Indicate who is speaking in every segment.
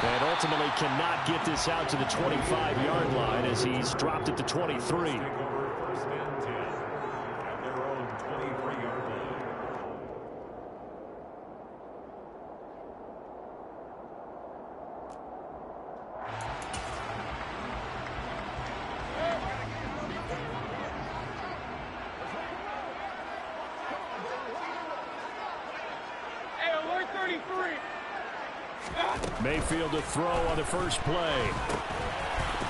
Speaker 1: And ultimately cannot get this out to the 25-yard line as he's dropped it to 23. Mayfield to throw on the first play.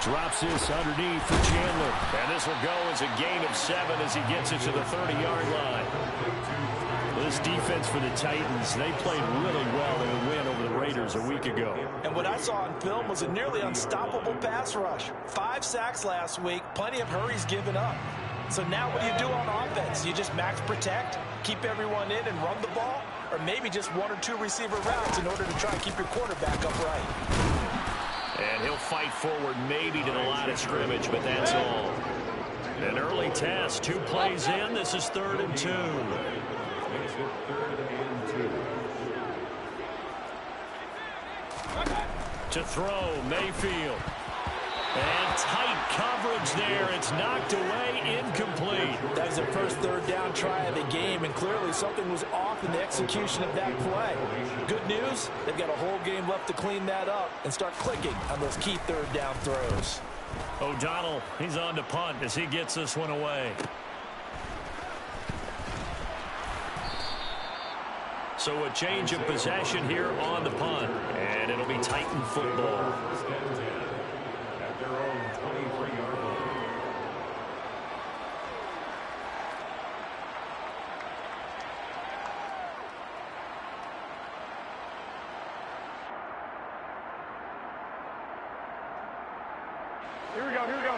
Speaker 1: Drops this underneath for Chandler. And this will go as a gain of 7 as he gets it to the 30-yard line. Well, this defense for the Titans, they played really well in a win over the Raiders a week ago.
Speaker 2: And what I saw on film was a nearly unstoppable pass rush. 5 sacks last week, plenty of hurries given up. So now what do you do on offense? You just max protect, keep everyone in and run the ball? Or maybe just 1 or 2 receiver routes in order to try and keep your quarterback upright.
Speaker 1: And he'll fight forward maybe to the line of scrimmage, but that's all. An early test, 2 plays in. This is 3rd and 2. To throw, Mayfield. And tight coverage there. It's knocked away, incomplete.
Speaker 2: That was the first 3rd down try of the game, and clearly something was off in the execution of that play. Good news, they've got a whole game left to clean that up and start clicking on those key 3rd down throws.
Speaker 1: O'Donnell, he's on to punt as he gets this one away. So a change of possession here on the punt, and it'll be Titan football.
Speaker 3: Here we go, here we go.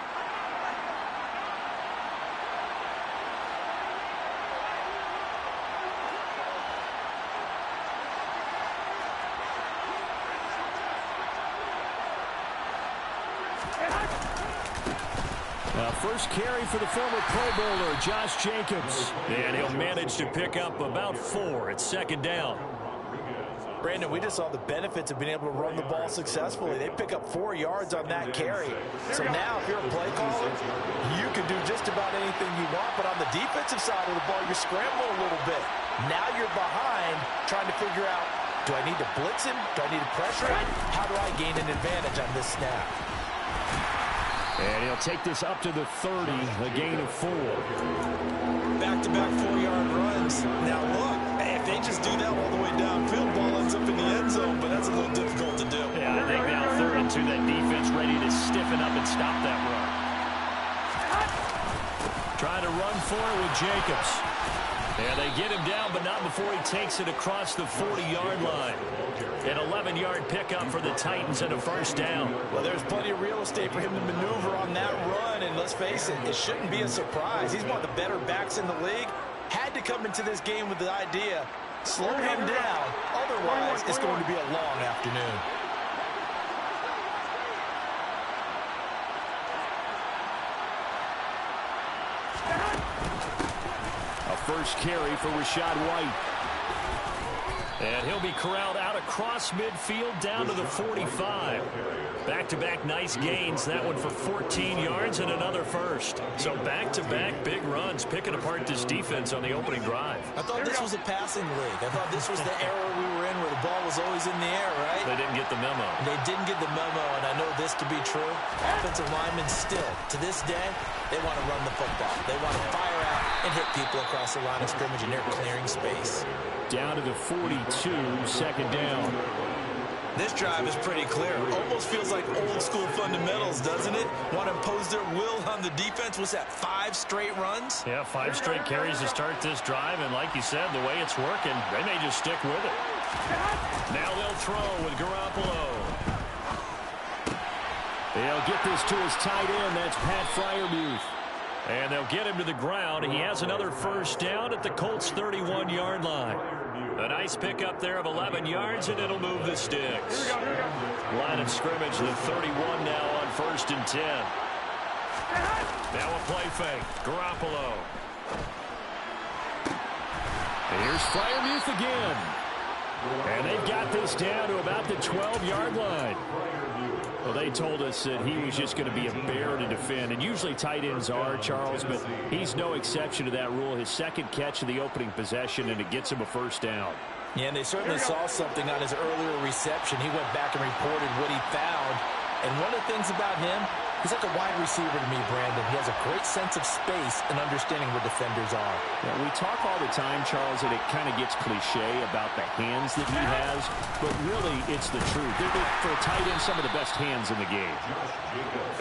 Speaker 1: First carry for the former Pro Bowler, Josh Jacobs. And he'll manage to pick up about 4. It's 2nd down.
Speaker 2: Brandon, we just saw the benefits of being able to run the ball successfully. They pick up 4 yards on that carry. So now, if you're a play caller, you can do just about anything you want. But on the defensive side of the ball, you're scrambling a little bit. Now you're behind, trying to figure out, do I need to blitz him? Do I need to pressure him? How do I gain an advantage on this snap?
Speaker 1: And he'll take this up to the 30, a gain of 4.
Speaker 2: Back-to-back 4-yard runs. Now look, if they just do that all the way downfield, ball ends up in the end zone, but that's a little difficult to do.
Speaker 1: Yeah, I think now 3rd and 2, that defense ready to stiffen up and stop that run. Trying to run for it with Jacobs. And they get him down, but not before he takes it across the 40-yard line. An 11-yard pickup for the Titans and a 1st down.
Speaker 2: Well, there's plenty of real estate for him to maneuver on that run, and let's face it, it shouldn't be a surprise. He's one of the better backs in the league. Had to come into this game with the idea, slow him down, otherwise it's going to be a long afternoon.
Speaker 1: First carry for Rachaad White. And he'll be corralled out across midfield down to the 45. Back-to-back nice gains. That one for 14 yards and another first. So back-to-back big runs, picking apart this defense on the opening drive.
Speaker 2: I thought this was a passing league. I thought this was the era we were in where the ball was always in the air, right?
Speaker 1: They didn't get the memo.
Speaker 2: They didn't get the memo, and I know this to be true. Offensive linemen still, to this day, they want to run the football. They want to fire out and hit people across the line of scrimmage, and they're clearing space.
Speaker 1: Down to the 42, 2nd down.
Speaker 2: This drive is pretty clear. Almost feels like old school fundamentals, doesn't it? Want to impose their will on the defense. Was that 5 straight runs?
Speaker 1: Yeah, 5 straight carries to start this drive, and like you said, the way it's working, they may just stick with it. Now they'll throw with Garoppolo. They'll get this to his tight end. That's Pat Freiermuth. And they'll get him to the ground. He has another 1st down at the Colts' 31-yard line. A nice pickup there of 11 yards, and it'll move the sticks. Line of scrimmage, the 31 now on 1st and 10. Now a play fake. Garoppolo. And here's Freiermuth again. And they've got this down to about the 12-yard line. Well, they told us that he was just going to be a bear to defend, and usually tight ends are, Charles, but he's no exception to that rule. His second catch of the opening possession, and it gets him a first down.
Speaker 2: Yeah, and they certainly saw something on his earlier reception. He went back and reported what he found. And one of the things about him, he's like a wide receiver to me, Brandon. He has a great sense of space and understanding where defenders are.
Speaker 1: Yeah, we talk all the time, Charles, and it kind of gets cliche about the hands that he has, but really it's the truth. They're, for a tight end, some of the best hands in the game.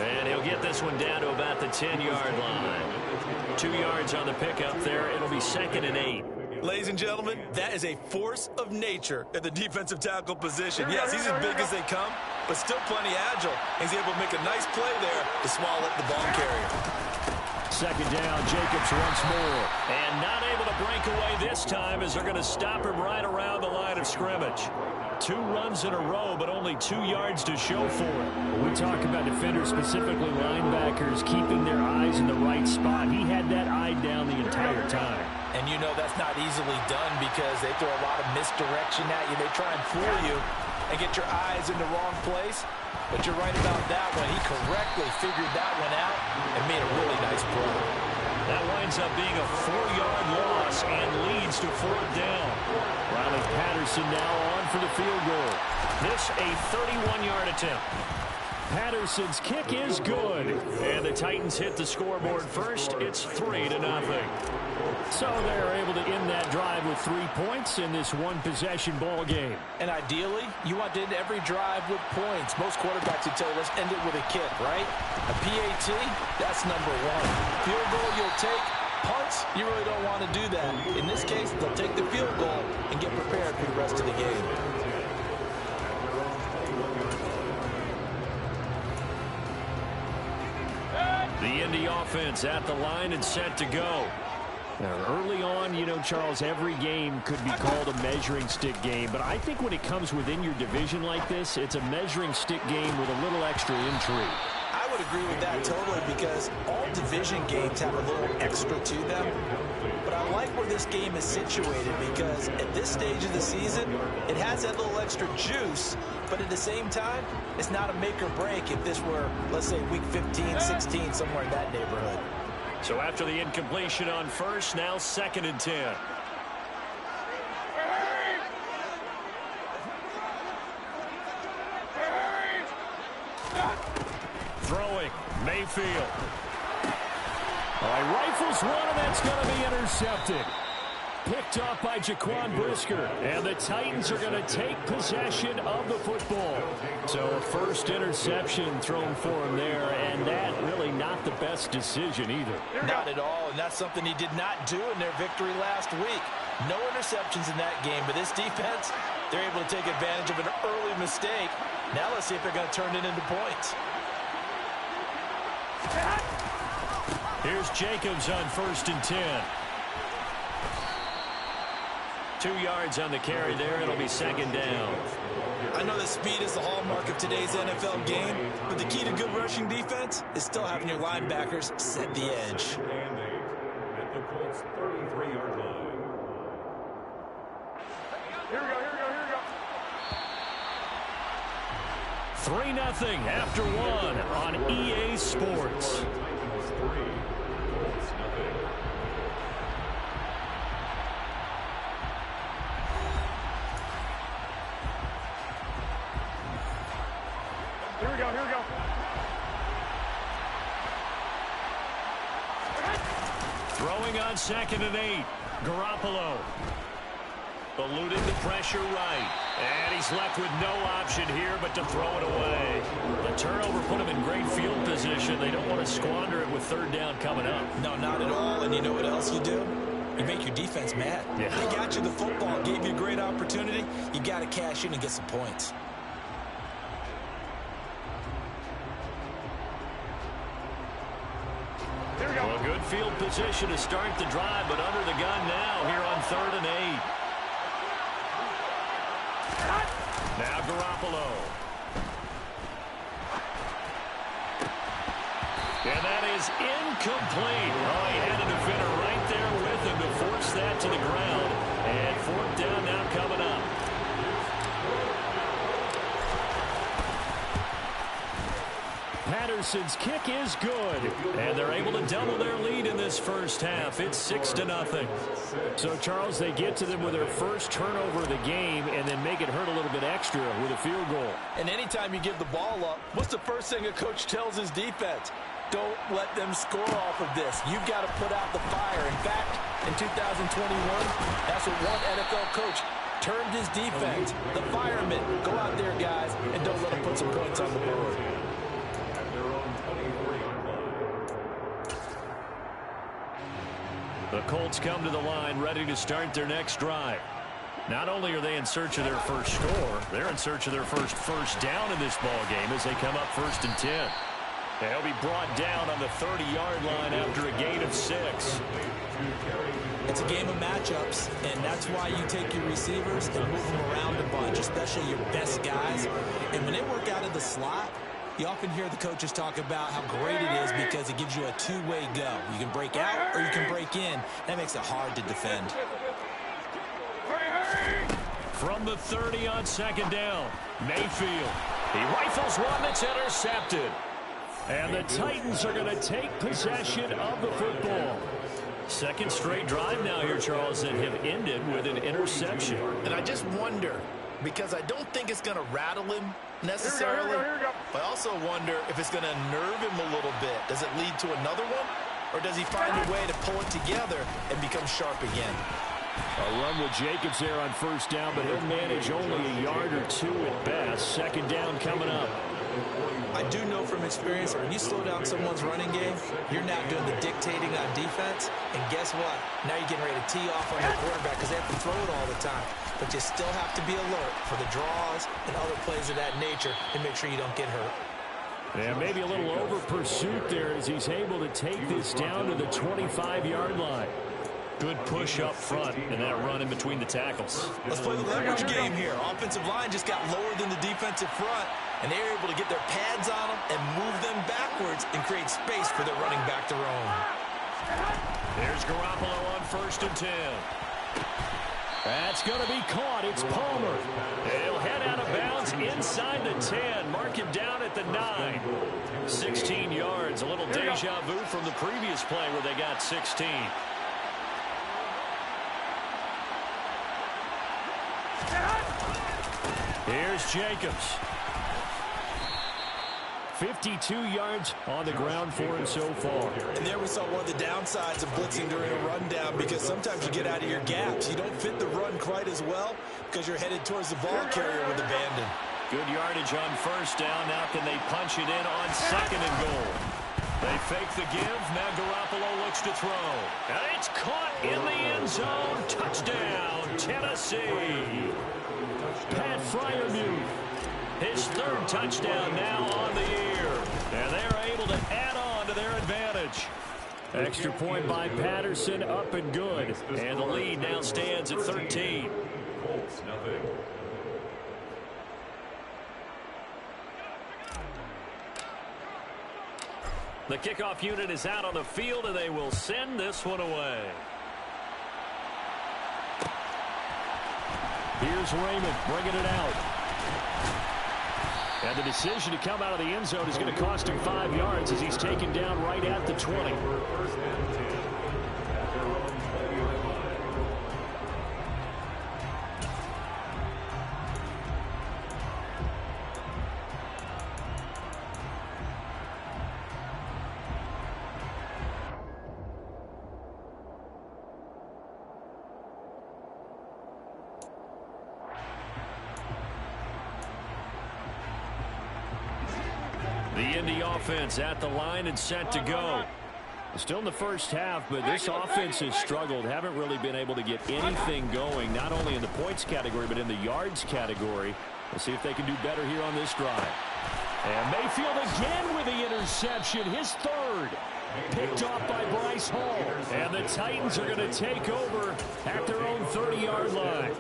Speaker 1: And he'll get this one down to about the 10-yard line. 2 yards on the pickup there. It'll be 2nd and 8.
Speaker 2: Ladies and gentlemen, that is a force of nature at the defensive tackle position. Yes, he's as big as they come, but still plenty agile. He's able to make a nice play there to swallow the ball carrier.
Speaker 1: 2nd down, Jacobs once more. And not able to break away this time as they're going to stop him right around the line of scrimmage. 2 runs in a row, but only 2 yards to show for it. When we talk about defenders, specifically linebackers, keeping their eyes in the right spot. He had that eye down the entire time.
Speaker 2: And you know that's not easily done because they throw a lot of misdirection at you. They try and fool you and get your eyes in the wrong place. But you're right about that one. He correctly figured that one out and made a really nice play.
Speaker 1: That winds up being a 4-yard loss and leads to 4th down. Riley Patterson now on for the field goal. This a 31-yard attempt. Patterson's kick is good. And the Titans hit the scoreboard first. It's 3-0. So they're able to end that drive with 3 points in this one-possession ball game.
Speaker 2: And ideally, you want to end every drive with points. Most quarterbacks would tell you, let's end it with a kick, right? A PAT, that's number 1. Field goal you'll take. Punts, you really don't want to do that. In this case, they'll take the field goal and get prepared for the rest of the game.
Speaker 1: The Indy offense at the line and set to go. Now, early on, you know, Charles, every game could be called a measuring stick game, but I think when it comes within your division like this, it's a measuring stick game with a little extra intrigue.
Speaker 2: I would agree with that totally because all division games have a little extra to them. But I like where this game is situated because at this stage of the season, it has that little extra juice, but at the same time, it's not a make or break if this were, let's say, week 15, 16, somewhere in that neighborhood.
Speaker 1: So after the incompletion on first, now 2nd and 10. Throwing, Mayfield. All right, rifles one, and that's going to be intercepted. Picked off by Jaquan Brisker, and the Titans are going to take possession of the football. So a first interception thrown for him there, and that really not the best decision either.
Speaker 2: Not at all, and that's something he did not do in their victory last week. No interceptions in that game, but this defense, they're able to take advantage of an early mistake. Now let's see if they're going to turn it into points.
Speaker 1: Here's Jacobs on 1st and 10. 2 yards on the carry there. It'll be 2nd down.
Speaker 2: I know that speed is the hallmark of today's NFL game, but the key to good rushing defense is still having your linebackers set the edge.
Speaker 3: At the Colts 33-yard line. Here we go, here we go, here we go.
Speaker 1: 3-0 after 1 on EA Sports.
Speaker 3: Here we go, here we go.
Speaker 1: Throwing on 2nd and 8. Garoppolo. Eluding the pressure right. And he's left with no option here but to throw it away. The turnover put him in great field position. They don't want to squander it with 3rd down coming up.
Speaker 2: No, not at all. And you know what else you do? You make your defense mad.
Speaker 1: Yeah.
Speaker 2: They got you the football, gave you a great opportunity. You got to cash in and get some points.
Speaker 1: Well, a good field position to start the drive, but under the gun now here on 3rd and 8. Now Garoppolo. And that is incomplete. Oh, he had a defender right there with him to force that to the ground. And 4th down now coming up. Patterson's kick is good. And they're able to double their lead in this first half. It's 6-0. So, Charles, they get to them with their first turnover of the game and then make it hurt a little bit extra with a field goal.
Speaker 2: And anytime you give the ball up, what's the first thing a coach tells his defense? Don't let them score off of this. You've got to put out the fire. In fact, in 2021, that's what one NFL coach termed his defense. The firemen. Go out there, guys, and don't let them put some points on the board.
Speaker 1: The Colts come to the line ready to start their next drive. Not only are they in search of their first score, they're in search of their first down in this ball game as they come up 1st and 10. They'll be brought down on the 30-yard line after a gain of 6.
Speaker 4: It's a game of matchups, and that's why you take your receivers and move them around a bunch, especially your best guys. And when they work out of the slot, you often hear the coaches talk about how great it is because it gives you a two-way go. You can break out or you can break in. That makes it hard to defend.
Speaker 1: From the 30 on 2nd down, Mayfield. He rifles one that's intercepted. And the Titans are going to take possession of the football. Second straight drive now here, Charles, that have ended with an interception.
Speaker 2: And I just wonder, because I don't think it's going to rattle him necessarily. Here we go. I also wonder if it's going to nerve him a little bit. Does it lead to another one? Or does he find a way to pull it together and become sharp again?
Speaker 1: A run with Jacobs there on 1st down, but he'll manage only a yard or 2 at best. 2nd down coming up.
Speaker 4: I do know from experience, when you slow down someone's running game, you're now doing the dictating on defense. And guess what? Now you're getting ready to tee off on your quarterback because they have to throw it all the time. But you still have to be alert for the draws and other plays of that nature and make sure you don't get hurt.
Speaker 1: And maybe a little over pursuit there as he's able to take this down to the 25-yard line. Good push up front and that run in between the tackles.
Speaker 4: Let's play the leverage game here. Offensive line just got lower than the defensive front, and they were able to get their pads on them and move them backwards and create space for their running back to roam.
Speaker 1: There's Garoppolo on 1st and 10. That's going to be caught. It's Palmer. He'll head out of bounds inside the 10. Mark him down at the 9. 16 yards. A little deja vu from the previous play where they got 16. Here's Jacobs. 52 yards on the ground for him so far.
Speaker 4: And there we saw one of the downsides of blitzing during a rundown because sometimes you get out of your gaps. You don't fit the run quite as well because you're headed towards the ball carrier with abandon.
Speaker 1: Good yardage on 1st down. Now can they punch it in on 2nd and goal? They fake the give. Now Garoppolo looks to throw. And it's caught in the end zone. Touchdown, Tennessee. Pat Freiermuth. His 3rd touchdown now on the year. And they're able to add on to their advantage. Extra point by Patterson, up and good. And the lead now stands at 13.
Speaker 3: Colts, nothing.
Speaker 1: The kickoff unit is out on the field, and they will send this one away. Here's Raymond bringing it out. And the decision to come out of the end zone is going to cost him 5 yards as he's taken down right at the 20. The Indy offense at the line and set to go. Still in the first half, but this offense has struggled. Haven't really been able to get anything going, not only in the points category, but in the yards category. Let's see if they can do better here on this drive. And Mayfield again with the interception, his 3rd. Picked off by Bryce Hall. And the Titans are going to take over at their own 30-yard line.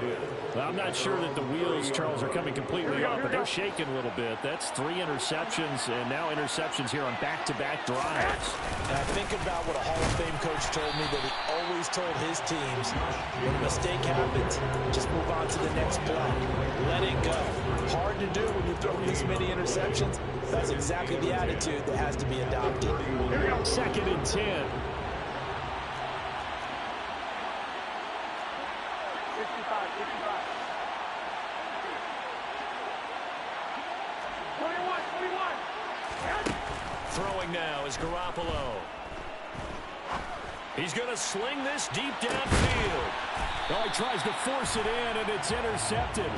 Speaker 1: Well, I'm not sure that the wheels, Charles, are coming completely off, but they're shaking a little bit. That's 3 interceptions, and now interceptions here on back-to-back drives.
Speaker 4: And I think about what a Hall of Fame coach told me that he always told his teams, when a mistake happens, just move on to the next play. Let it go. Hard to do when you've thrown this many interceptions, That's exactly the attitude that has to be adopted.
Speaker 1: 2nd and 10.
Speaker 3: 55.
Speaker 1: Throwing now is Garoppolo. He's going to sling this deep downfield.
Speaker 5: Oh, he tries to force it in, and it's intercepted.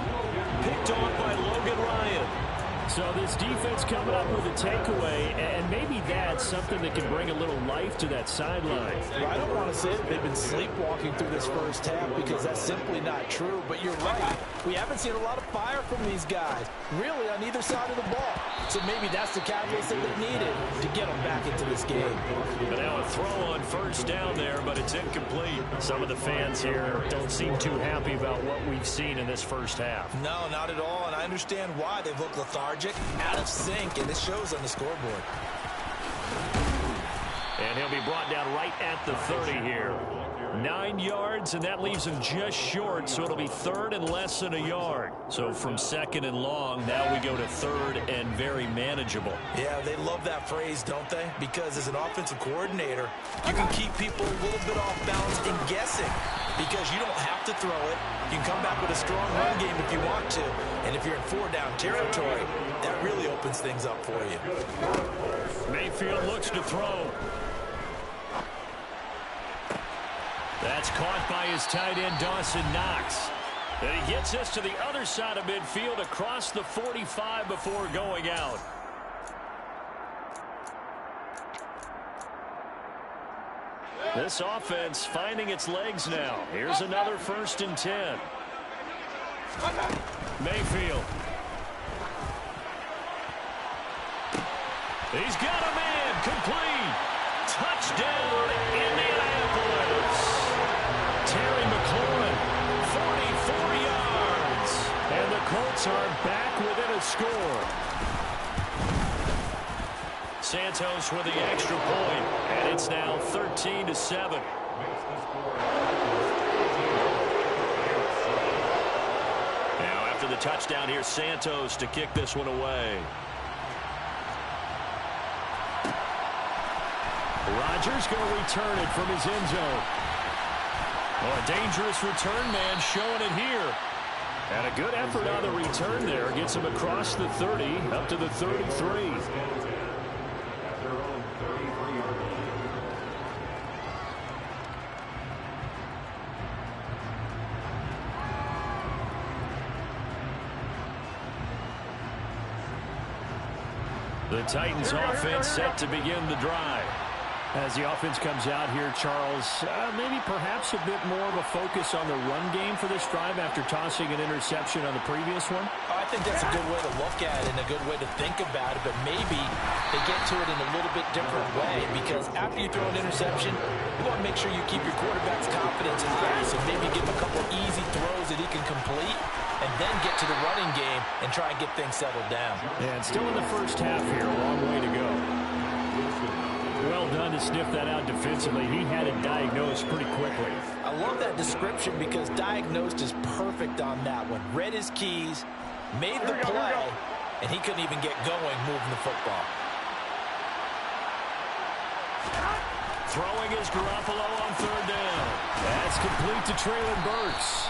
Speaker 1: Picked off by Logan Ryan.
Speaker 5: So this defense coming up with a takeaway, and maybe that's something that can bring a little life to that sideline.
Speaker 2: Well, I don't want to say that they've been sleepwalking through this first half because that's simply not true, but you're right. We haven't seen a lot of fire from these guys, really, on either side of the ball. So maybe that's the catalyst that they needed to get them back into this game.
Speaker 1: But now a throw on first down there, but it's incomplete. Some of the fans here don't seem too happy about what we've seen in this first half.
Speaker 4: No, not at all, and I understand why. They've looked lethargic, out of sync, and it shows on the scoreboard.
Speaker 1: And he'll be brought down right at the 30 here. 9 yards, and that leaves him just short, so it'll be 3rd and less than a yard. So from 2nd and long, now we go to 3rd and very manageable.
Speaker 4: Yeah, they love that phrase, don't they? Because as an offensive coordinator, you can keep people a little bit off balance and guessing because you don't have to throw it. You can come back with a strong run game if you want to. And if you're in 4-down territory, that really opens things up for you.
Speaker 1: Mayfield looks to throw. That's caught by his tight end, Dawson Knox. And he gets us to the other side of midfield across the 45 before going out. This offense finding its legs now. Here's another 1st and 10. Mayfield. He's got a man complete. Touchdown, Indianapolis. Terry McLaurin, 44 yards.
Speaker 5: And the Colts are back within a score.
Speaker 1: Santos with the extra point, and it's now 13-7. Now after the touchdown, here's Santos to kick this one away.
Speaker 5: Rodgers going to return it from his end zone.
Speaker 1: Oh, a dangerous return man showing it here.
Speaker 5: And a good effort on the return there. Gets him across the 30, up to the 33.
Speaker 1: The Titans offense set to begin the drive.
Speaker 5: As the offense comes out here, Charles, maybe perhaps a bit more of a focus on the run game for this drive after tossing an interception on the previous one?
Speaker 4: I think that's a good way to look at it and a good way to think about it, but maybe they get to it in a little bit different way because after you throw an interception, you want to make sure you keep your quarterback's confidence high, so maybe give him a couple easy throws that he can complete and then get to the running game and try and get things settled down.
Speaker 5: And still in the first half here, a long way to go. Well done to sniff that out defensively. He had it diagnosed pretty quickly.
Speaker 4: I love that description because diagnosed is perfect on that one. Read his keys, made the play, and he couldn't even get going moving the football.
Speaker 1: Throwing is Garoppolo on 3rd down.
Speaker 5: That's complete to Traylon Burks.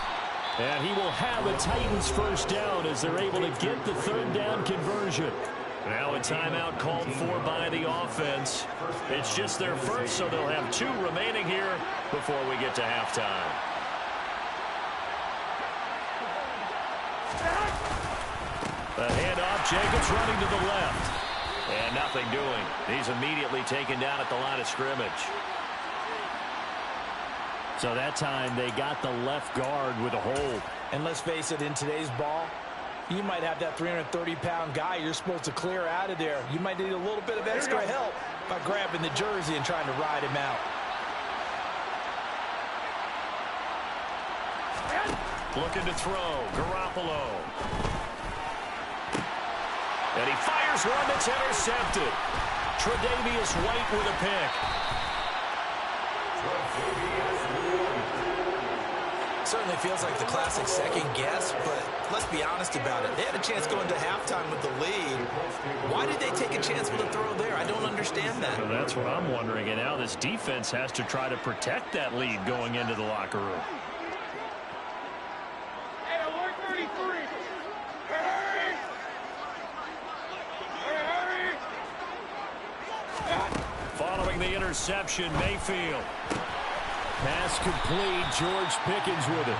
Speaker 5: And he will have a Titans first down as they're able to get the 3rd down conversion.
Speaker 1: Now a timeout called for by the offense. It's just their first, so they'll have 2 remaining here before we get to halftime. The handoff, Jacobs running to the left. And nothing doing. He's immediately taken down at the line of scrimmage.
Speaker 5: So that time they got the left guard with a hold.
Speaker 2: And let's face it, in today's ball, you might have that 330-pound guy you're supposed to clear out of there. You might need a little bit of extra help by grabbing the jersey and trying to ride him out.
Speaker 1: Looking to throw, Garoppolo. And he fires one that's intercepted. Tre'Davious White with a pick.
Speaker 4: Certainly feels like the classic second guess, but let's be honest about it. They had a chance going to halftime with the lead. Why did they take a chance with a throw there. I don't understand that.
Speaker 1: Well, that's what I'm wondering. And now this defense has to try to protect that lead going into the locker room. Following the interception, Mayfield.
Speaker 5: Pass complete. George Pickens with it.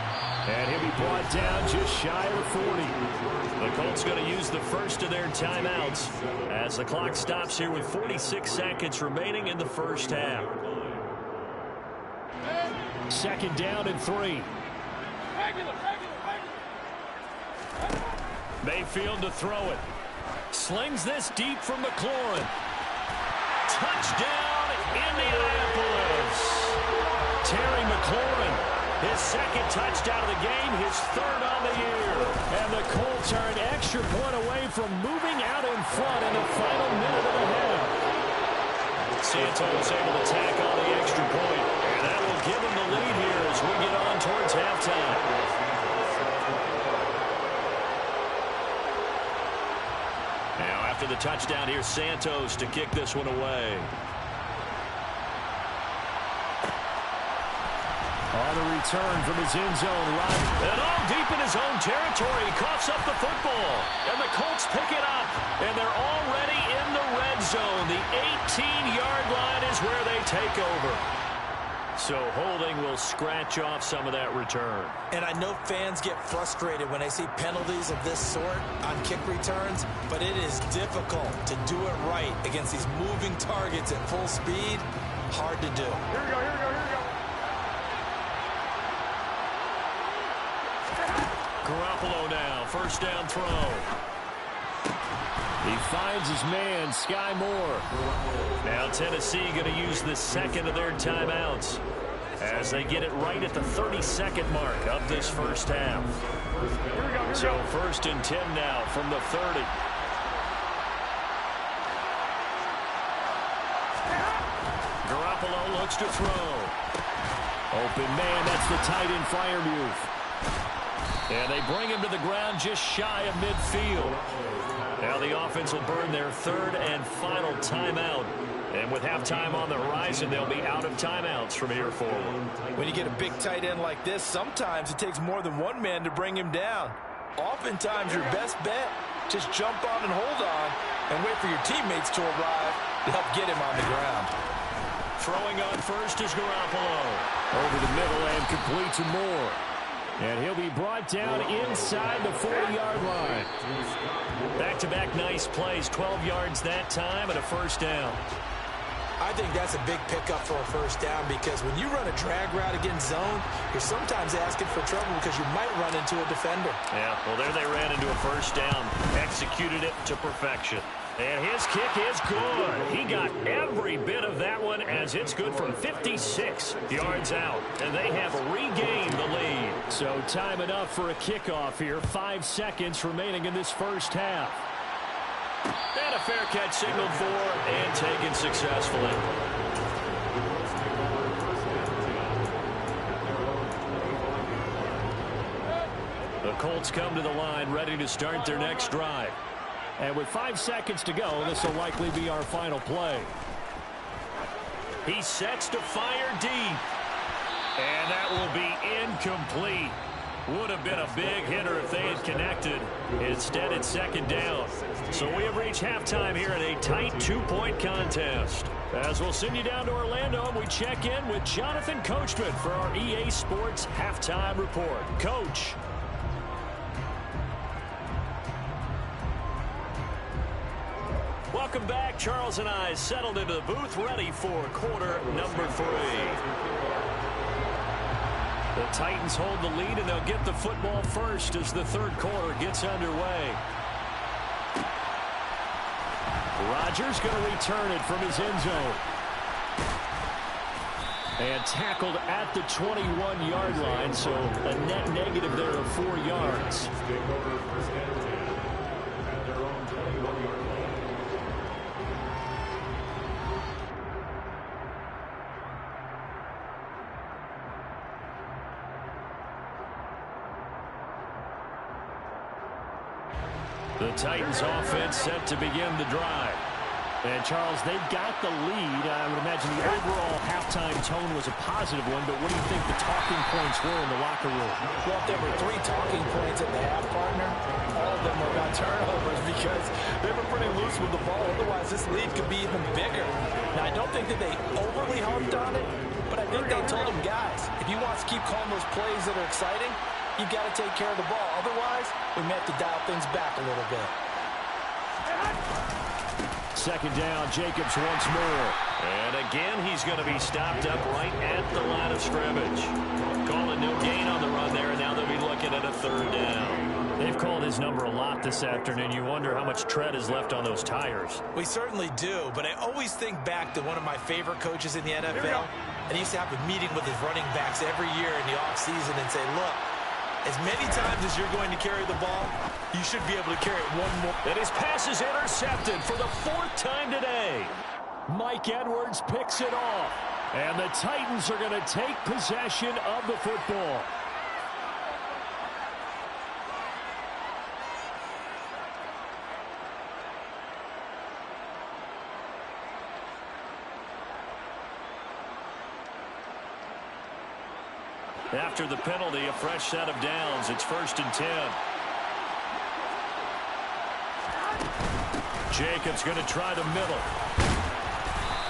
Speaker 5: And he'll be brought down just shy of 40.
Speaker 1: The Colts going to use the first of their timeouts as the clock stops here with 46 seconds remaining in the first half.
Speaker 5: Second down and 3.
Speaker 1: Mayfield to throw it. Slings this deep from McLaurin. Touchdown, Indianapolis. Terry McLaurin, his second touchdown of the game, his third on the year.
Speaker 5: And the Colts are an extra point away from moving out in front in the final minute of the half.
Speaker 1: Santos able to tack on the extra point, and that will give him the lead here as we get on towards halftime. Now after the touchdown, here's Santos to kick this one away.
Speaker 5: On the return from his end zone, right.
Speaker 1: And all deep in his own territory, he coughs up the football. And the Colts pick it up, and they're already in the red zone. The 18-yard line is where they take over. So holding will scratch off some of that return.
Speaker 4: And I know fans get frustrated when they see penalties of this sort on kick returns, but it is difficult to do it right against these moving targets at full speed. Hard to do.
Speaker 3: Here we go, here we go, here we go.
Speaker 1: Garoppolo now, first down throw.
Speaker 5: He finds his man, Sky Moore.
Speaker 1: Now Tennessee going to use the second of their timeouts as they get it right at the 32nd mark of this first half. So first and 10 now from the 30. Garoppolo looks to throw.
Speaker 5: Open man, that's the tight end flyer move.
Speaker 1: And they bring him to the ground just shy of midfield. Now the offense will burn their third and final timeout. And with halftime on the horizon, they'll be out of timeouts from here forward.
Speaker 2: When you get a big tight end like this, sometimes it takes more than one man to bring him down. Oftentimes, your best bet, just jump on and hold on and wait for your teammates to arrive to help get him on the ground.
Speaker 1: Throwing on first is Garoppolo.
Speaker 5: Over the middle and complete to Moore. And he'll be brought down inside the 40-yard line.
Speaker 1: Back-to-back nice plays, 12 yards that time and a first down.
Speaker 4: I think that's a big pickup for a first down because when you run a drag route against zone, you're sometimes asking for trouble because you might run into a defender.
Speaker 1: Yeah, well, there they ran into a first down, executed it to perfection. And his kick is good. He got every bit of that one as it's good from 56 yards out. And they have regained the lead.
Speaker 5: So time enough for a kickoff here. 5 seconds remaining in this first half.
Speaker 1: And a fair catch signaled for and taken successfully. The Colts come to the line ready to start their next drive.
Speaker 5: And with 5 seconds to go, this will likely be our final play.
Speaker 1: He sets to fire deep. And that will be incomplete. Would have been a big hitter if they had connected. Instead, it's second down. So we have reached halftime here in a tight 2-point contest. As we'll send you down to Orlando, and we check in with Jonathan Coachman for our EA Sports Halftime Report. Coach. Welcome back. Charles and I settled into the booth, ready for quarter number 3. The Titans hold the lead, and they'll get the football first as the third quarter gets underway. Rodgers going to return it from his end zone. And tackled at the 21-yard line, so a net negative there of 4 yards. The Titans offense set to begin the drive.
Speaker 5: And, Charles, they got the lead. I would imagine the overall halftime tone was a positive one, but what do you think the talking points were in the locker room?
Speaker 2: Well, if there were 3 talking points at the half, partner, all of them were about turnovers because they were pretty loose with the ball. Otherwise, this lead could be even bigger. Now, I don't think that they overly harped on it, but I think they told them, guys, if you want to keep calling those plays that are exciting, you've got to take care of the ball. Otherwise, we may have to dial things back a little bit.
Speaker 5: Second down, Jacobs once more.
Speaker 1: And again, he's going to be stopped up right at the line of scrimmage. Calling no gain on the run there, and now they'll be looking at a 3rd down.
Speaker 5: They've called his number a lot this afternoon. You wonder how much tread is left on those tires.
Speaker 4: We certainly do, but I always think back to one of my favorite coaches in the NFL. And he used to have a meeting with his running backs every year in the offseason and say, look, as many times as you're going to carry the ball, you should be able to carry it one more.
Speaker 1: And his pass is intercepted for the 4th time today.
Speaker 5: Mike Edwards picks it off. And the Titans are going to take possession of the football. After the penalty, a fresh set of downs. It's 1st and 10. Jacobs going to try the middle.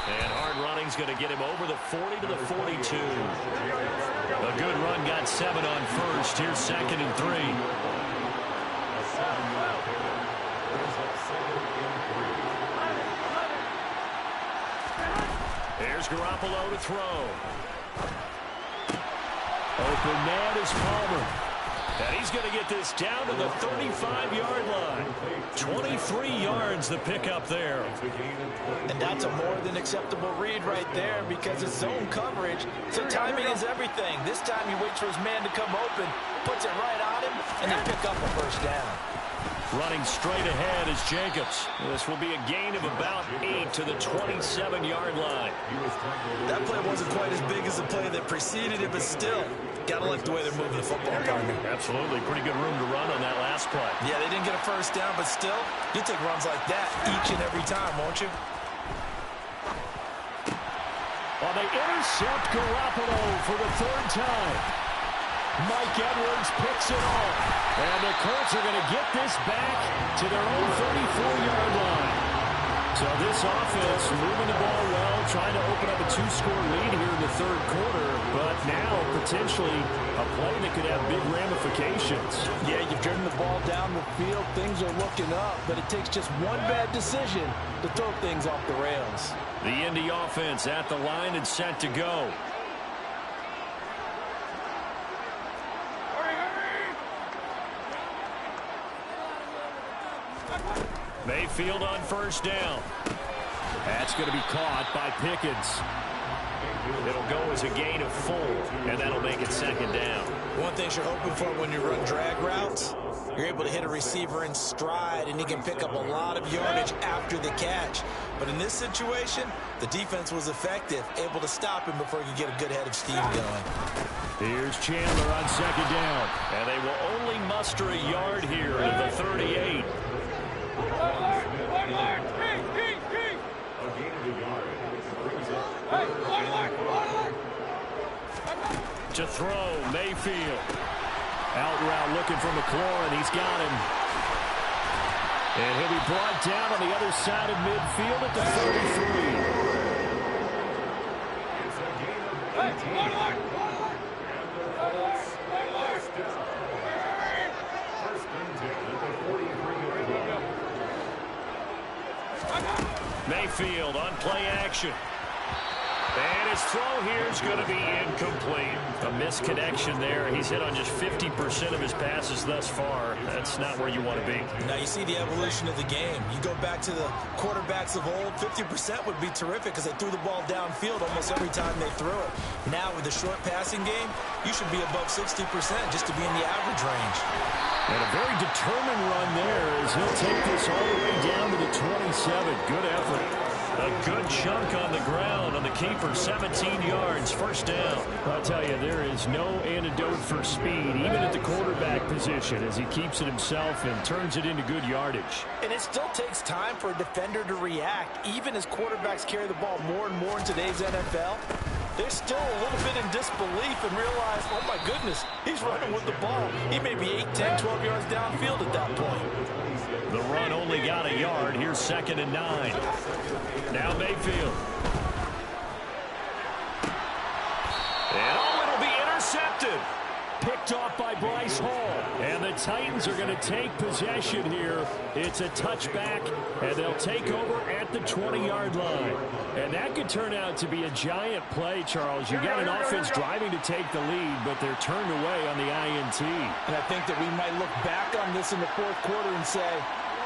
Speaker 5: And hard running's going to get him over the 40 to the 42. A good run got 7 on 1st. Here's 2nd and 3. Here's Garoppolo to throw. Open man is Palmer. And he's going to get this down to the 35-yard line. 23 yards the pickup there.
Speaker 2: And that's a more than acceptable read right there because it's zone coverage. So timing is everything. This time he waits for his man to come open, puts it right on him, and they pick up a 1st down.
Speaker 5: Running straight ahead is Jacobs. This will be a gain of about 8 to the 27-yard line.
Speaker 2: That play wasn't quite as big as the play that preceded it, but still, got to like the way they're moving the football, partner.
Speaker 5: Absolutely. Pretty good room to run on that last play.
Speaker 2: Yeah, they didn't get a 1st down, but still, you take runs like that each and every time, won't you?
Speaker 5: Well, they intercept Garoppolo for the 3rd time. Mike Edwards picks it off. And the Colts are going to get this back to their own 34-yard line. So this offense moving the ball well, trying to open up a 2-score lead here in the 3rd quarter. But now potentially a play that could have big ramifications.
Speaker 2: Yeah, you've driven the ball down the field. Things are looking up, but it takes just one bad decision to throw things off the rails.
Speaker 5: The Indy offense at the line and set to go. Mayfield on 1st down. That's going to be caught by Pickens. It'll go as a gain of 4, and that'll make it 2nd down.
Speaker 4: One thing you're hoping for when you run drag routes, you're able to hit a receiver in stride, and he can pick up a lot of yardage after the catch. But in this situation, the defense was effective, able to stop him before he could get a good head of steam going.
Speaker 5: Here's Chandler on 2nd down. And they will only muster a yard here at the 38. To throw, Mayfield. Out route looking for McLaurin. He's got him. And he'll be brought down on the other side of midfield at the 33. Mayfield on play action. And his throw here is going to be incomplete. A misconnection there. He's hit on just 50% of his passes thus far. That's not where you want to be.
Speaker 4: Now you see the evolution of the game. You go back to the quarterbacks of old, 50% would be terrific because they threw the ball downfield almost every time they threw it. Now with the short passing game, you should be above 60% just to be in the average range.
Speaker 5: And a very determined run there as he'll take this all the way down to the 27. Good effort.
Speaker 1: A good chunk on the ground on the keeper, 17 yards, first down.
Speaker 5: I'll tell you, there is no antidote for speed, even at the quarterback position, as he keeps it himself and turns it into good yardage.
Speaker 2: And it still takes time for a defender to react, even as quarterbacks carry the ball more and more in today's NFL. They're still a little bit in disbelief and realize, oh my goodness, he's running with the ball. He may be 8, 10, 12 yards downfield at that point.
Speaker 1: The run only got a yard. Here's 2nd and 9. Now Mayfield. And it'll be intercepted.
Speaker 5: Picked off by Bryce Hall. And the Titans are going to take possession here. It's a touchback, and they'll take over at the 20-yard line. And that could turn out to be a giant play, Charles. You got an offense driving to take the lead, but they're turned away on the INT.
Speaker 4: And I think that we might look back on this in the fourth quarter and say,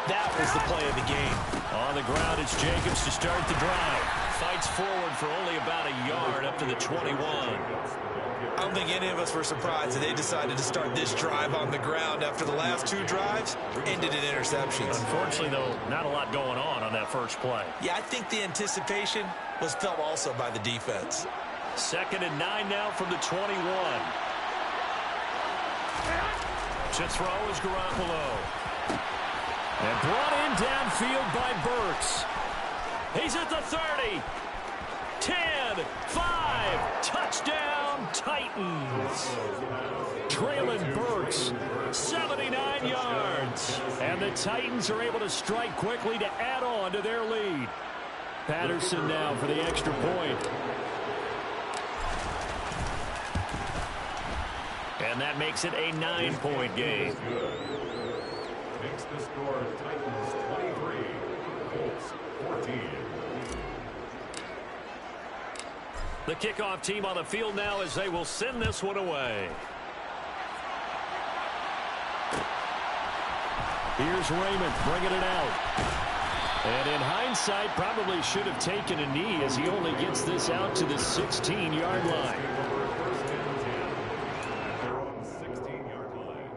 Speaker 4: that was the play of the game.
Speaker 1: On the ground, it's Jacobs to start the drive. Fights forward for only about a yard up to the 21.
Speaker 4: I don't think any of us were surprised that they decided to start this drive on the ground after the last 2 drives ended in interceptions.
Speaker 1: Unfortunately, though, not a lot going on that first play.
Speaker 4: Yeah, I think the anticipation was felt also by the defense.
Speaker 1: 2nd and 9 now from the 21. To throw is Garoppolo.
Speaker 5: And brought in downfield by Burks.
Speaker 1: He's at the 30. 10, 5, touchdown, Titans.
Speaker 5: Traylon Burks,
Speaker 1: 79 yards.
Speaker 5: and the Titans are able to strike quickly to add on to their lead. Patterson now for the extra point.
Speaker 1: And that makes it a 9-point game.
Speaker 3: Makes the score Titans 23, Colts 14.
Speaker 1: The kickoff team on the field now as they will send this one away.
Speaker 5: Here's Raymond bringing it out. And in hindsight, probably should have taken a knee as he only gets this out to the 16-yard line.
Speaker 3: They're on the 16-yard line.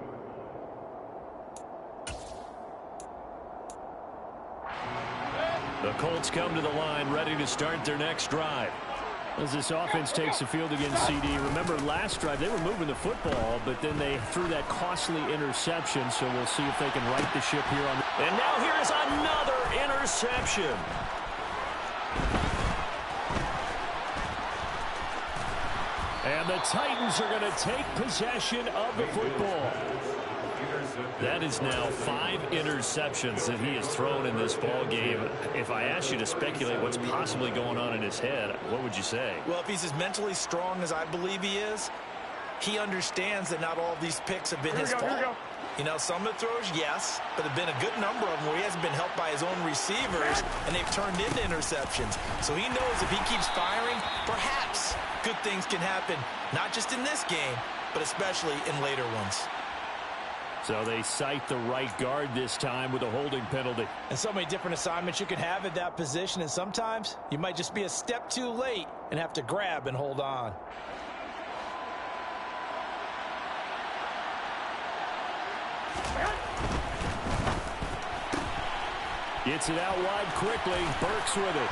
Speaker 1: The Colts come to the line ready to start their next drive.
Speaker 5: As this offense takes the field against CD, remember last drive they were moving the football, but then they threw that costly interception, so we'll see if they can right the ship here on.
Speaker 1: And now here is another interception.
Speaker 5: And the Titans are going to take possession of the football.
Speaker 1: That is now 5 interceptions that he has thrown in this ball game. If I asked you to speculate what's possibly going on in his head, what would you say?
Speaker 2: Well, if he's as mentally strong as I believe he is, he understands that not all of these picks have been his fault. You know, some of the throws, yes, but there have been a good number of them where he hasn't been helped by his own receivers, and they've turned into interceptions. So he knows if he keeps firing, perhaps good things can happen, not just in this game, but especially in later ones.
Speaker 5: So they cite the right guard this time with a holding penalty.
Speaker 4: And so many different assignments you can have at that position, and sometimes you might just be a step too late and have to grab and hold on.
Speaker 5: Gets it out wide quickly. Burks with it.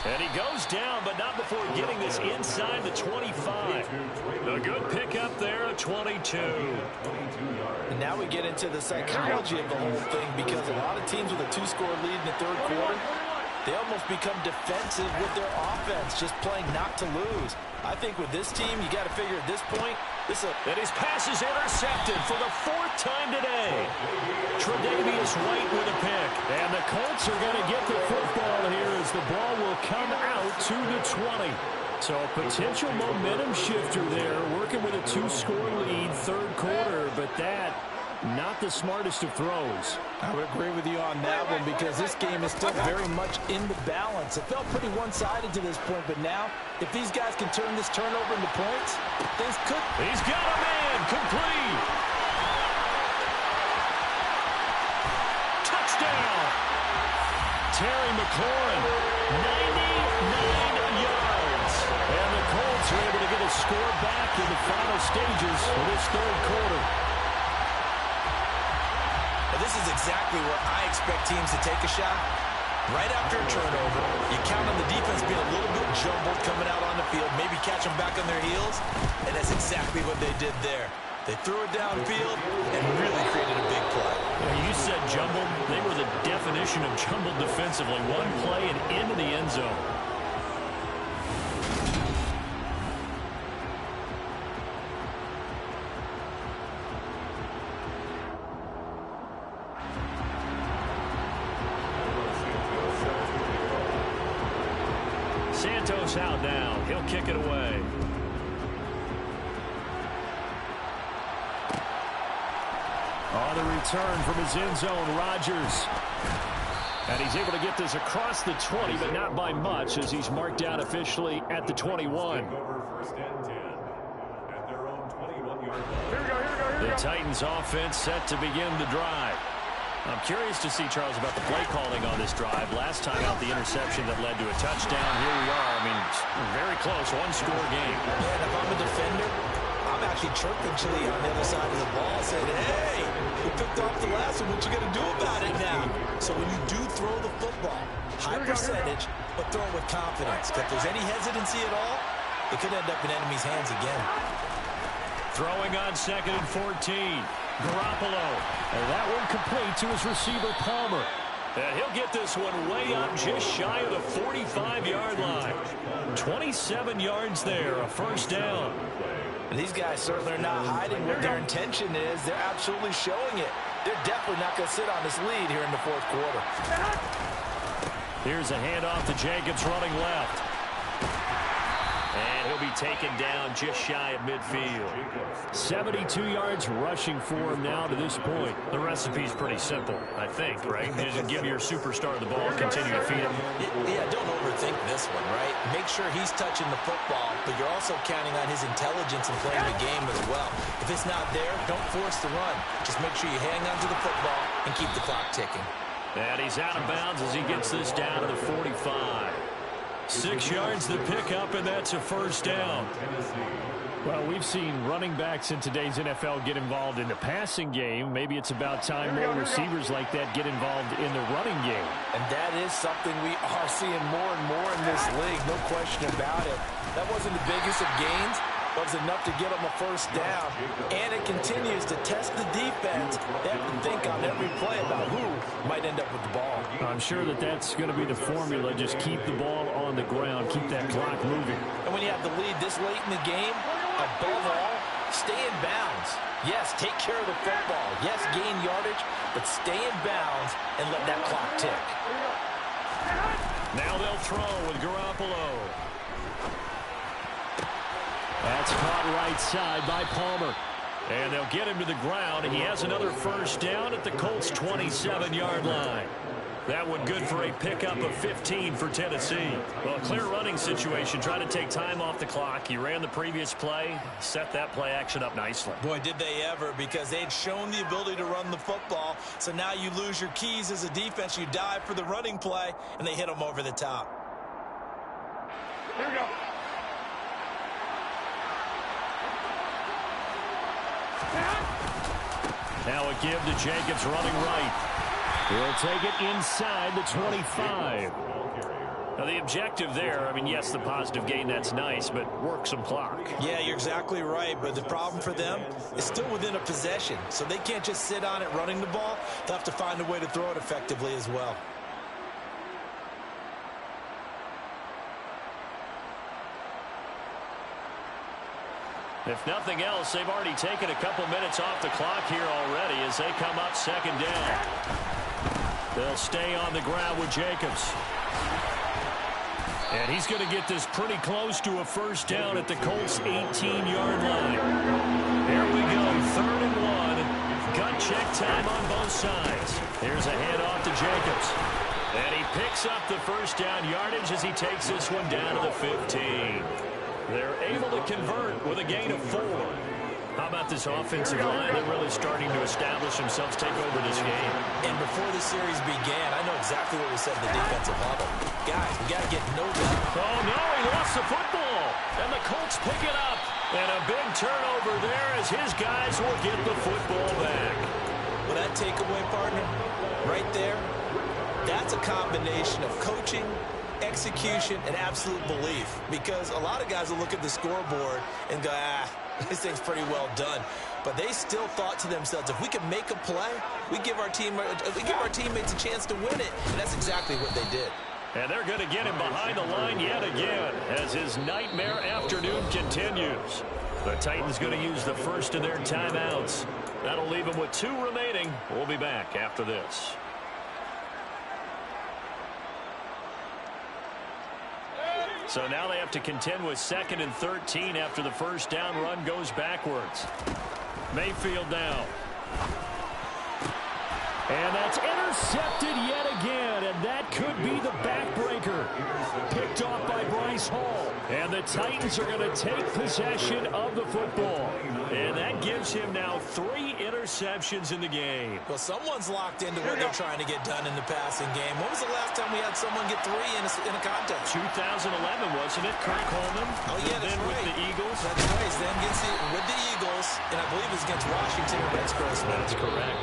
Speaker 1: And he goes down, but not before getting this inside the 25. A good pickup there, a 22.
Speaker 2: And now we get into the psychology of the whole thing, because a lot of teams with a 2-score lead in the third quarter, they almost become defensive with their offense, just playing not to lose. I think with this team, you got to figure at this point,
Speaker 1: and his pass is intercepted for the 4th time today. Tre'Davious White with a pick.
Speaker 5: And the Colts are going to get the football here as the ball will come out to the 20. So a potential momentum shifter there, working with a 2-score lead, third quarter, but that, not the smartest of throws.
Speaker 4: I would agree with you on that one, because this game is still very much in the balance. It felt pretty one-sided to this point, but now, if these guys can turn this turnover into points, things could.
Speaker 1: He's got a man, complete. Touchdown.
Speaker 5: Terry McLaurin, 99 yards. And the Colts are able to get a score back in the final stages of this third quarter.
Speaker 4: This is exactly where I expect teams to take a shot. Right after a turnover, you count on the defense being a little bit jumbled coming out on the field, maybe catch them back on their heels, and that's exactly what they did there. They threw it downfield and really created a big play.
Speaker 1: Yeah, you said jumbled. They were the definition of jumbled defensively. One play and into the end zone. Santos out now. He'll kick it away. On the return from his end zone, Rodgers. And he's able to get this across the 20, but not by much, as he's marked out officially at the 21. The Titans offense set to begin the drive. I'm curious to see, Charles, about the play calling on this drive. Last time out, the interception that led to a touchdown. Here we are. I mean, very close, one-score game.
Speaker 4: Yeah, and if I'm a defender, I'm actually chirping Chili on the other side of the ball, saying, hey, we picked off the last one. What you going to do about it now? So when you do throw the football, high percentage, but throw it with confidence. If there's any hesitancy at all, it could end up in enemy's hands again.
Speaker 1: Throwing on 2nd and 14. Garoppolo. And that one complete to his receiver, Palmer. And he'll get this one way up just shy of the 45-yard line. 27 yards there, a first down.
Speaker 2: And these guys certainly are not hiding what their intention is. They're absolutely showing it. They're definitely not going to sit on this lead here in the fourth quarter.
Speaker 1: Here's a handoff to Jacobs running left. And he'll be taken down just shy of midfield. 72 yards rushing for him now to this point. The recipe's pretty simple, I think, right? You just give your superstar the ball, continue to feed him.
Speaker 4: Yeah, don't overthink this one, right? Make sure he's touching the football, but you're also counting on his intelligence in playing the game as well. If it's not there, don't force the run. Just make sure you hang on to the football and keep the clock ticking.
Speaker 1: And he's out of bounds as he gets this down to the 45. 6 yards the pickup, and that's a first down. Well, we've seen running backs in today's NFL get involved in the passing game. Maybe it's about time more receivers like that get involved in the running game.
Speaker 2: And that is something we are seeing more and more in this league, no question about it. That wasn't the biggest of gains, but it was enough to get them a first down. And it continues to test the defense. They have to think on every play about who might end up with the ball.
Speaker 1: I'm sure that that's going to be the formula. Just keep the ball on the ground, keep that clock moving.
Speaker 2: And when you have the lead this late in the game, above all, stay in bounds. Yes, take care of the football. Yes, gain yardage, but stay in bounds and let that clock tick.
Speaker 1: Now they'll throw with Garoppolo. That's caught right side by Palmer. And they'll get him to the ground. He has another first down at the Colts' 27-yard line. That one good for a pickup of 15 for Tennessee. Well, a clear running situation. Trying to take time off the clock. He ran the previous play, set that play action up nicely.
Speaker 4: Boy, did they ever, because they'd shown the ability to run the football. So now you lose your keys as a defense. You dive for the running play, and they hit them over the top.
Speaker 5: Here we go.
Speaker 1: Now a give to Jacobs running right. He'll take it inside the 25. Now the objective there, I mean, yes, the positive gain, that's nice, but work some clock.
Speaker 4: Yeah, you're exactly right, but the problem for them is still within a possession, so they can't just sit on it running the ball. They'll have to find a way to throw it effectively as well.
Speaker 1: If nothing else, they've already taken a couple minutes off the clock here already as they come up second down. They'll stay on the ground with Jacobs. And he's going to get this pretty close to a first down at the Colts' 18-yard line. Here we go, 3rd and 1. Gut check time on both sides. Here's a handoff to Jacobs. And he picks up the first down yardage as he takes this one down to the 15. They're able to convert with a gain of 4. How about this offensive line? They're really starting to establish themselves, take over this game.
Speaker 4: And before the series began, I know exactly what we said in the defensive huddle. Guys, we got to get no doubt.
Speaker 1: Oh, no, he lost the football. And the Colts pick it up. And a big turnover there as his guys will get the football back.
Speaker 4: Well, that takeaway, partner, right there, That's a combination of coaching, execution, and absolute belief. Because a lot of guys will look at the scoreboard and go, this thing's pretty well done. But they still thought to themselves, if we can make a play, we give our teammates a chance to win it. And that's exactly what they did.
Speaker 1: And they're going to get him behind the line yet again as his nightmare afternoon continues. The Titans going to use the first of their timeouts. That'll leave them with 2 remaining. We'll be back after this. So now they have to contend with 2nd and 13 after the first down run goes backwards. Mayfield down.
Speaker 5: And that's intercepted yet again, and that could be the backbreaker. Picked off by Bryce Hall. And the Titans are going to take possession of the football.
Speaker 1: And that gives him now 3 interceptions in the game.
Speaker 4: Well, someone's locked into what they're trying to get done in the passing game. When was the last time we had someone get 3 in a contest?
Speaker 1: 2011, wasn't it? Kirk Coleman.
Speaker 4: Oh, yeah, that's
Speaker 1: then
Speaker 4: right.
Speaker 1: with the Eagles.
Speaker 4: That's right. Then gets it with the Eagles, and I believe it's against Washington or Rex Grossman.
Speaker 1: That's correct.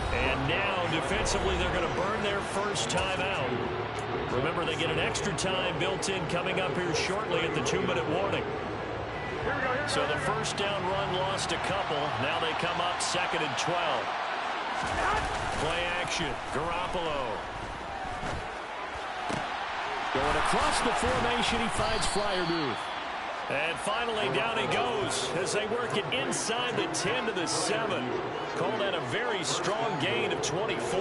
Speaker 1: And now, defensively, they're going to burn their first time out. Remember, they get an extra time built in coming up here shortly at the 2-minute warning. So the first down run lost a couple. Now they come up 2nd and 12. Play action. Garoppolo.
Speaker 5: Going across the formation, he finds Freiermuth.
Speaker 1: And finally, down he goes as they work it inside the 10 to the 7. Call that a very strong gain of 24.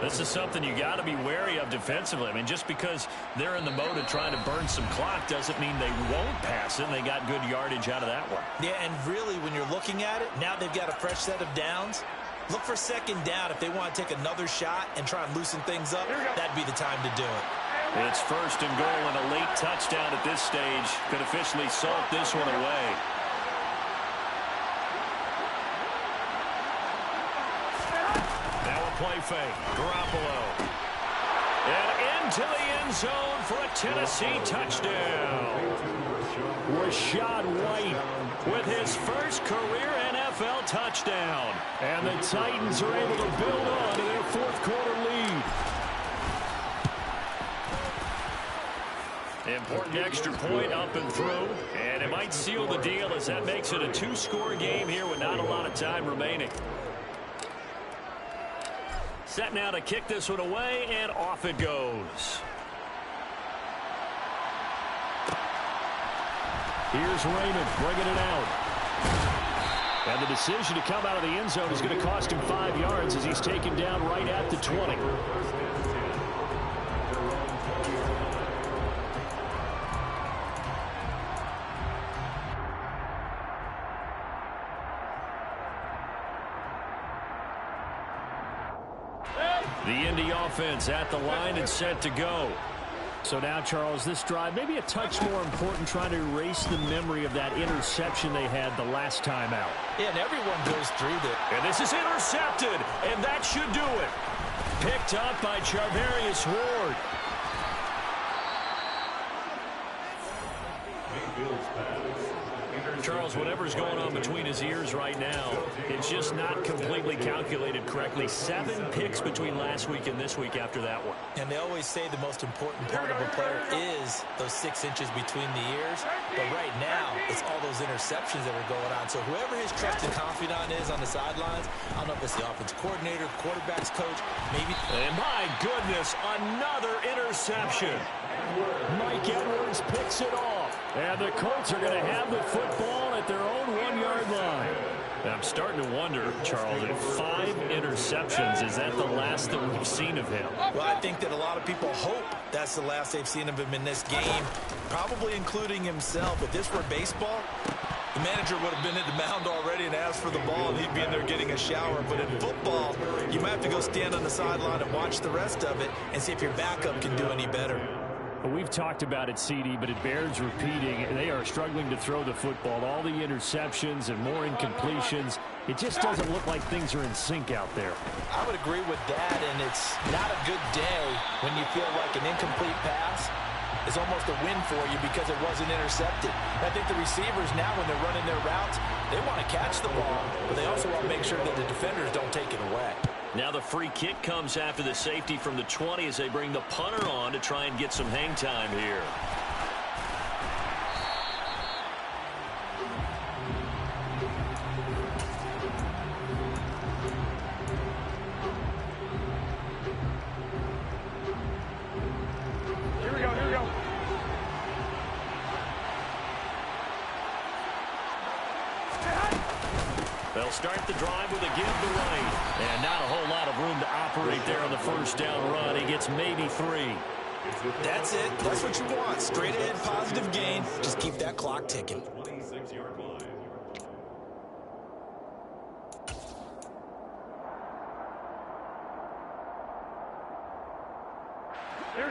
Speaker 1: This is something you got to be wary of defensively. I mean, just because they're in the mode of trying to burn some clock doesn't mean they won't pass it. And they got good yardage out of that one.
Speaker 4: Yeah, and really, when you're looking at it, now they've got a fresh set of downs. Look for 2nd down if they want to take another shot and try and loosen things up. That'd be the time to do it.
Speaker 1: It's 1st and goal, and a late touchdown at this stage could officially salt this one away. Now a play fake. Garoppolo. And into the end zone for a Tennessee touchdown.
Speaker 5: Rashad White
Speaker 1: With his first career NFL touchdown.
Speaker 5: and the Titans are able to build on to their 4th quarter lead.
Speaker 1: Important extra point up and through, and it might seal the deal as that makes it a 2-score game here with not a lot of time remaining. Set now to kick this one away, and off it goes.
Speaker 5: Here's Raymond bringing it out. And the decision to come out of the end zone is going to cost him 5 yards as he's taken down right at the 20.
Speaker 1: The Indy offense at the line and set to go.
Speaker 5: So now, Charles, this drive maybe a touch more important, trying to erase the memory of that interception they had the last time out.
Speaker 4: Yeah, and everyone goes through that.
Speaker 1: And this is intercepted, and that should do it. Picked up by Charvarius Ward. Charles, whatever's going on between his ears right now, it's just not completely calculated correctly. 7 picks between last week and this week after that one.
Speaker 4: And they always say the most important part of a player is those 6 inches between the ears. But right now, it's all those interceptions that are going on. So whoever his trusted confidant is on the sidelines, I don't know if it's the offensive coordinator, quarterback's coach, maybe.
Speaker 1: And my goodness, another interception.
Speaker 5: Mike Edwards picks it off.
Speaker 1: And the Colts are going to have the football at their own 1-yard line. And I'm starting to wonder, Charles, if 5 interceptions, is that the last that we've seen of him?
Speaker 4: Well, I think that a lot of people hope that's the last they've seen of him in this game, probably including himself. If this were baseball, the manager would have been at the mound already and asked for the ball, and he'd be in there getting a shower. But in football, you might have to go stand on the sideline and watch the rest of it and see if your backup can do any better.
Speaker 5: Well, we've talked about it, CD, but it bears repeating. They are struggling to throw the football. All the interceptions and more incompletions. It just doesn't look like things are in sync out there.
Speaker 4: I would agree with that, and it's not a good day when you feel like an incomplete pass
Speaker 2: is almost a win for you because it wasn't intercepted. I think the receivers now, when they're running their routes, they want to catch the ball, but they also want to make sure that the defenders don't take it away.
Speaker 1: Now the free kick comes after the safety from the 20 as they bring the punter on to try and get some hang time here. They'll start the drive with a give to right. And not a whole lot of room to operate there on the first down run. He gets maybe 3.
Speaker 4: That's it. That's what you want. Straight ahead, positive gain. Just keep that clock ticking.
Speaker 3: 26-yard line.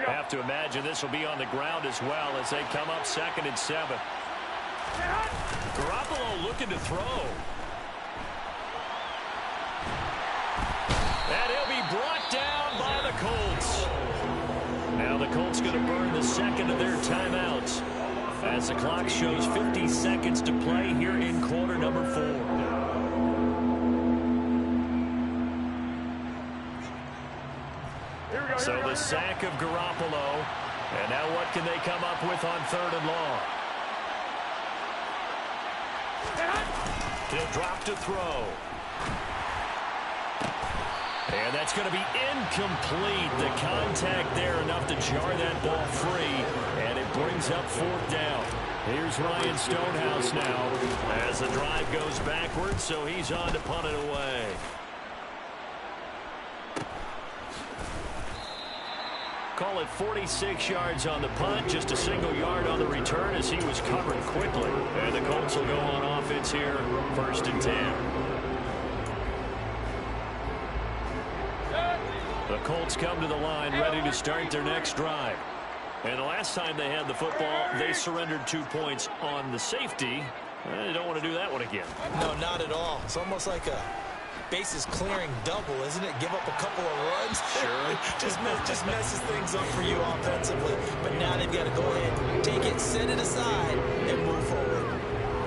Speaker 1: Have to imagine this will be on the ground as well as they come up 2nd and 7. Garoppolo looking to throw. And he'll be brought down by the Colts. Now the Colts going to burn the second of their timeouts as the clock shows 50 seconds to play here in quarter number 4. So the sack of Garoppolo. And now what can they come up with on 3rd and long? He'll drop to throw. And that's going to be incomplete. The contact there enough to jar that ball free. And it brings up 4th down. Here's Ryan Stonehouse now as the drive goes backwards, so he's on to punt it away. Call it 46 yards on the punt, just a single yard on the return as he was covered quickly. And the Colts will go on offense here, 1st and 10. The Colts come to the line ready to start their next drive. And the last time they had the football, they surrendered 2 points on the safety. They don't want to do that one again.
Speaker 4: No, not at all. It's almost like a bases clearing double, isn't it? Give up a couple of runs.
Speaker 1: Sure.
Speaker 4: just messes things up for you offensively. But now they've got to go ahead, take it, set it aside, and move forward.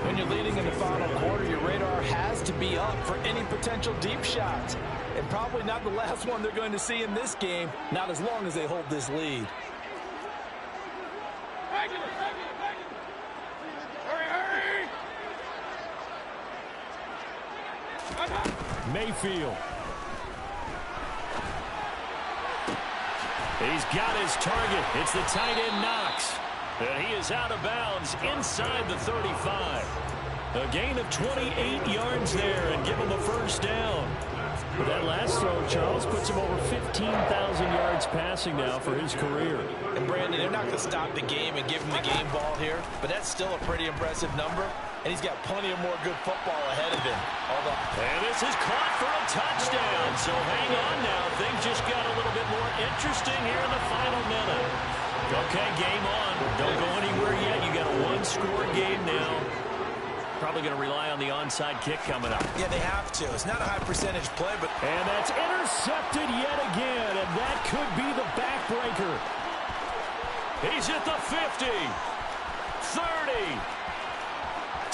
Speaker 2: When you're leading in the final quarter, your radar has to be up for any potential deep shots. And probably not the last one they're going to see in this game, not as long as they hold this lead.
Speaker 5: Mayfield.
Speaker 1: He's got his target. It's the tight end Knox. And he is out of bounds inside the 35. A gain of 28 yards there and give him a 1st down.
Speaker 5: That last throw, Charles, puts him over 15,000 yards passing now for his career.
Speaker 2: And Brandon, they're not going to stop the game and give him the game ball here, but that's still a pretty impressive number, and he's got plenty of more good football ahead of him.
Speaker 1: And this is caught for a touchdown, so hang on now. Things just got a little bit more interesting here in the final minute. Okay, game on. Don't go anywhere yet. You got a 1-score game now. Probably going to rely on the onside kick coming up.
Speaker 4: Yeah, they have to. It's not a high percentage play, but...
Speaker 5: And that's intercepted yet again, and that could be the backbreaker.
Speaker 1: He's at the 50, 30,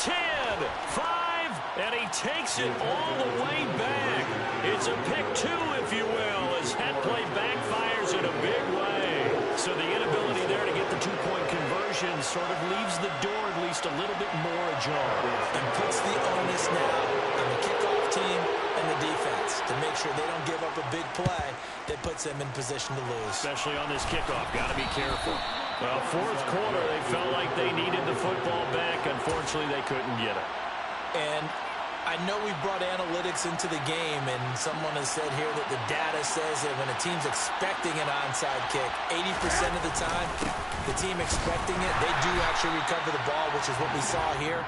Speaker 1: 10, 5, and he takes it all the way back. It's a pick 2, if you will, as that play backfires in a big way. So the inability there to get the 2-point conversion sort of leaves the door at least a little bit more ajar.
Speaker 4: And puts the onus now on the kickoff team and the defense to make sure they don't give up a big play that puts them in position to lose.
Speaker 1: Especially on this kickoff. Got to be careful. Well, 4th quarter, they felt like they needed the football back. Unfortunately, they couldn't get it.
Speaker 4: And I know we brought analytics into the game, and someone has said here that the data says that when a team's expecting an onside kick, 80% of the time, the team expecting it, they do actually recover the ball, which is what we saw here.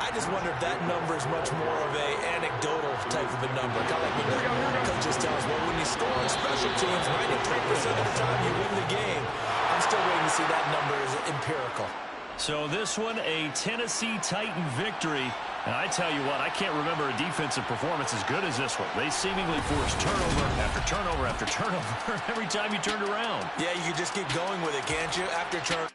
Speaker 4: I just wonder if that number is much more of a anecdotal type of a number. Kind of like when the coaches tell us, well, when you score on special teams, 93% of the time you win the game. I'm still waiting to see that number as empirical.
Speaker 1: So this one, a Tennessee Titan victory. And I tell you what, I can't remember a defensive performance as good as this one. They seemingly forced turnover after turnover after turnover every time you turned around.
Speaker 4: Yeah, you can just keep going with it, can't you? After turn.